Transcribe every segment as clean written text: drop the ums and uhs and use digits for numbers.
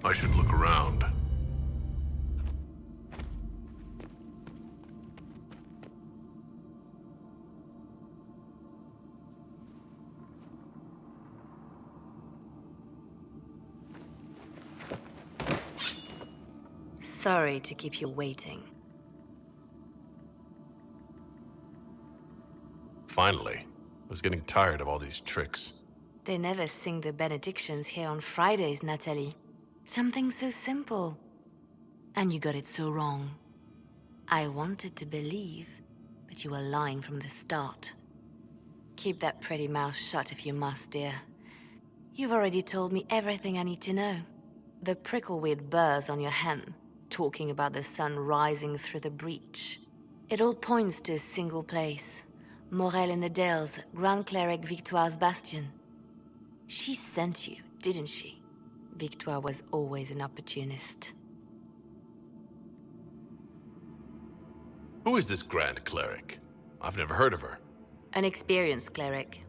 I should look around. Sorry to keep you waiting. Finally. I was getting tired of all these tricks. They never sing the benedictions here on Fridays, Natalie. Something so simple. And you got it so wrong. I wanted to believe, but you were lying from the start. Keep that pretty mouth shut if you must, dear. You've already told me everything I need to know. The prickleweed burrs on your hem, talking about the sun rising through the breach. It all points to a single place. Morel in the Dales, Grand Cleric Victoire's bastion. She sent you, didn't she? Victoire was always an opportunist. Who is this Grand Cleric? I've never heard of her. An experienced cleric.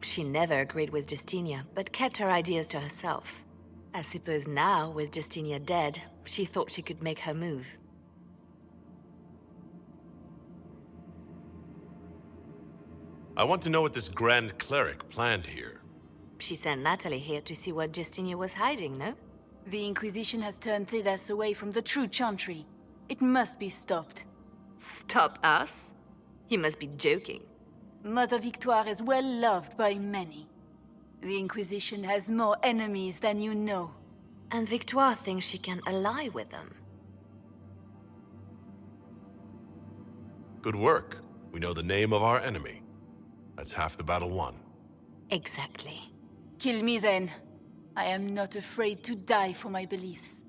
She never agreed with Justinia, but kept her ideas to herself. I suppose now, with Justinia dead, she thought she could make her move. I want to know what this Grand Cleric planned here. She sent Natalie here to see what Justinia was hiding, no? The Inquisition has turned Thidas away from the true Chantry. It must be stopped. Stop us? You must be joking. Mother Victoire is well loved by many. The Inquisition has more enemies than you know. And Victoire thinks she can ally with them. Good work. We know the name of our enemy. That's half the battle won. Exactly. Kill me then. I am not afraid to die for my beliefs.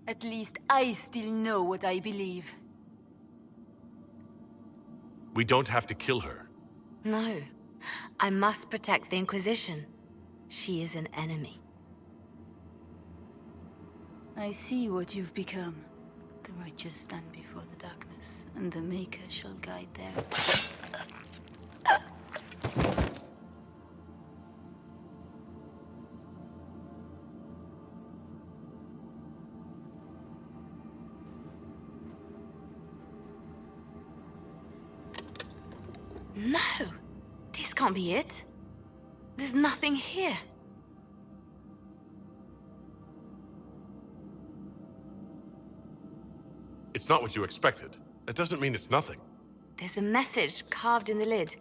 At least I still know what I believe. We don't have to kill her. No. I must protect the Inquisition. She is an enemy. I see what you've become. The righteous stand before the darkness, and the Maker shall guide them. No! This can't be it. There's nothing here. It's not what you expected. That doesn't mean it's nothing. There's a message carved in the lid.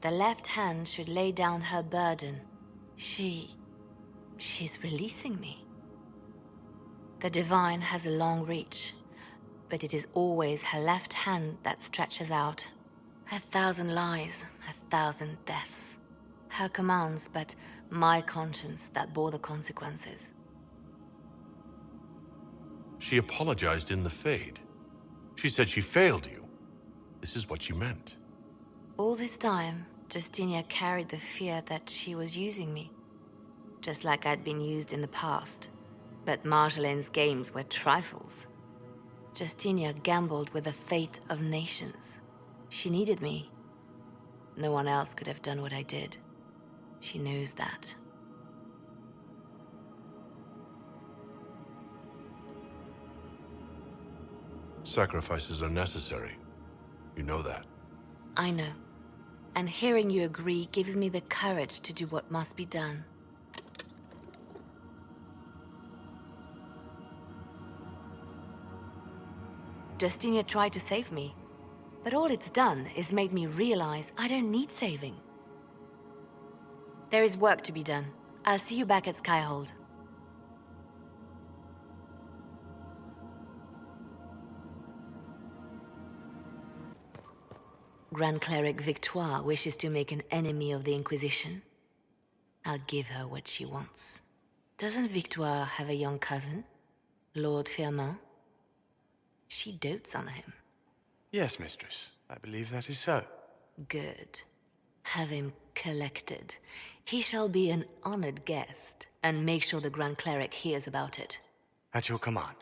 The left hand should lay down her burden. She's releasing me. The Divine has a long reach, but it is always her left hand that stretches out. 1,000 lies, 1,000 deaths. Her commands, but my conscience that bore the consequences. She apologized in the Fade. She said she failed you. This is what she meant. All this time, Justinia carried the fear that she was using me. Just like I'd been used in the past. But Marjolaine's games were trifles. Justinia gambled with the fate of nations. She needed me. No one else could have done what I did. She knows that. Sacrifices are necessary. You know that. I know. And hearing you agree gives me the courage to do what must be done. Justinia tried to save me. But all it's done is made me realize I don't need saving. There is work to be done. I'll see you back at Skyhold. Grand Cleric Victoire wishes to make an enemy of the Inquisition. I'll give her what she wants. Doesn't Victoire have a young cousin? Lord Firmin? She dotes on him. Yes, mistress. I believe that is so. Good. Have him collected. He shall be an honored guest, and make sure the Grand Cleric hears about it. At your command.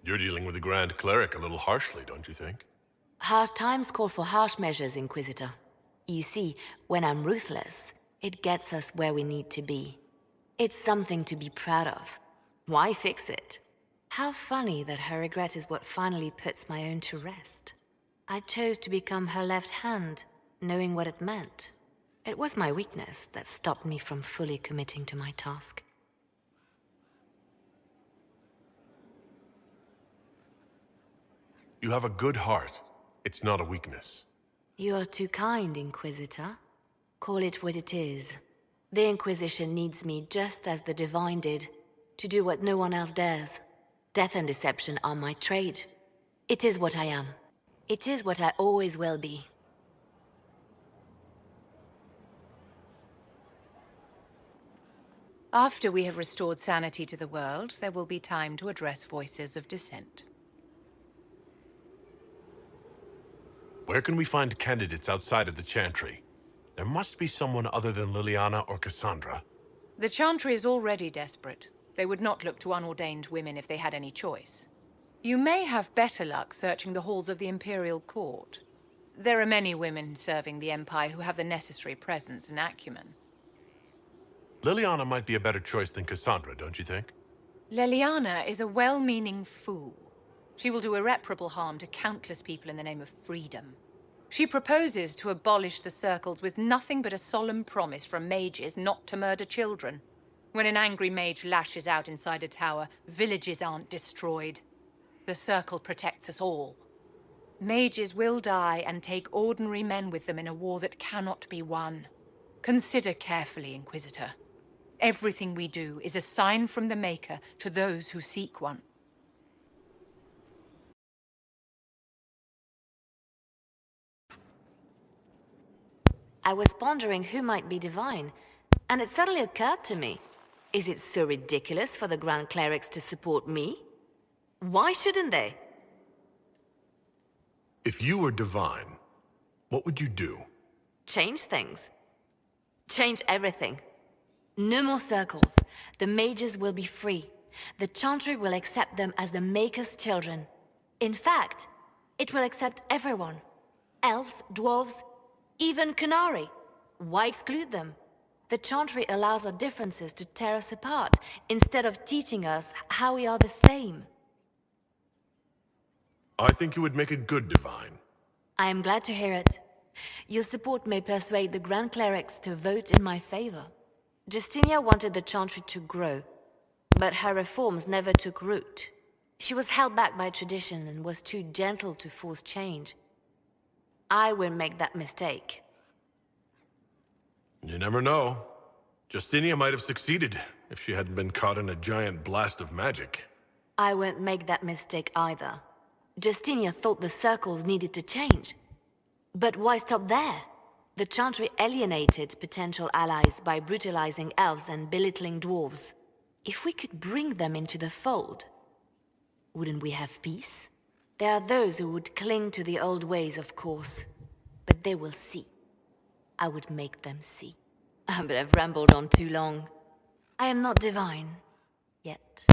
You're dealing with the Grand Cleric a little harshly, don't you think? Harsh times call for harsh measures, Inquisitor. You see, when I'm ruthless, it gets us where we need to be. It's something to be proud of. Why fix it? How funny that her regret is what finally puts my own to rest. I chose to become her left hand, knowing what it meant. It was my weakness that stopped me from fully committing to my task. You have a good heart. It's not a weakness. You are too kind, Inquisitor. Call it what it is. The Inquisition needs me just as the Divine did, to do what no one else dares. Death and deception are my trade. It is what I am. It is what I always will be. After we have restored sanity to the world, there will be time to address voices of dissent. Where can we find candidates outside of the Chantry? There must be someone other than Liliana or Cassandra. The Chantry is already desperate. They would not look to unordained women if they had any choice. You may have better luck searching the halls of the Imperial Court. There are many women serving the Empire who have the necessary presence and acumen. Liliana might be a better choice than Cassandra, don't you think? Liliana is a well-meaning fool. She will do irreparable harm to countless people in the name of freedom. She proposes to abolish the circles with nothing but a solemn promise from mages not to murder children. When an angry mage lashes out inside a tower, villages aren't destroyed. The circle protects us all. Mages will die and take ordinary men with them in a war that cannot be won. Consider carefully, Inquisitor. Everything we do is a sign from the Maker to those who seek one. I was pondering who might be divine, and it suddenly occurred to me. Is it so ridiculous for the Grand Clerics to support me? Why shouldn't they? If you were divine, what would you do? Change things. Change everything. No more circles. The mages will be free. The Chantry will accept them as the Maker's children. In fact, it will accept everyone. Elves, dwarves, even Canary. Why exclude them? The Chantry allows our differences to tear us apart, instead of teaching us how we are the same. I think you would make a good divine. I am glad to hear it. Your support may persuade the Grand Clerics to vote in my favor. Justinia wanted the Chantry to grow, but her reforms never took root. She was held back by tradition and was too gentle to force change. I won't make that mistake. You never know. Justinia might have succeeded if she hadn't been caught in a giant blast of magic. I won't make that mistake either. Justinia thought the circles needed to change. But why stop there? The Chantry alienated potential allies by brutalizing elves and belittling dwarves. If we could bring them into the fold, wouldn't we have peace? There are those who would cling to the old ways, of course. But they will see. I would make them see. But I've rambled on too long. I am not divine. Yet.